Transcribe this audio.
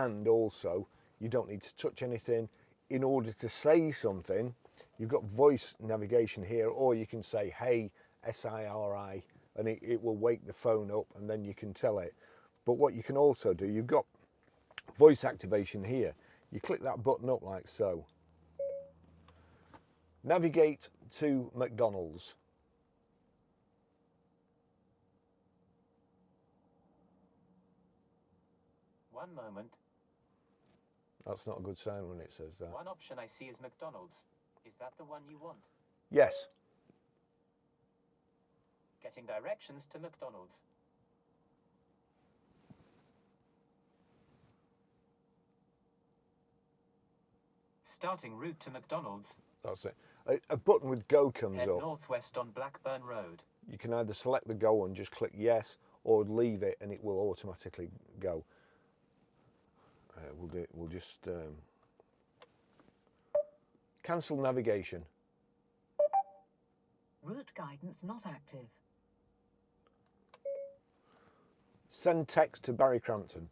and also you don't need to touch anything. In order to say something, you've got voice navigation here, or you can say, hey, SIRI, and it will wake the phone up, and then you can tell it. But what you can also do, you've got voice activation here. You click that button up like so. Navigate to McDonald's. One moment. That's not a good sound when it says that. One option I see is McDonald's. Is that the one you want? Yes. Getting directions to McDonald's. Starting route to McDonald's. That's it. A button with go comes Head up. northwest on Blackburn Road. You can either select the go and just click yes, or leave it and it will automatically go. We'll just cancel navigation. Route guidance not active. Send text to Barrie Crampton.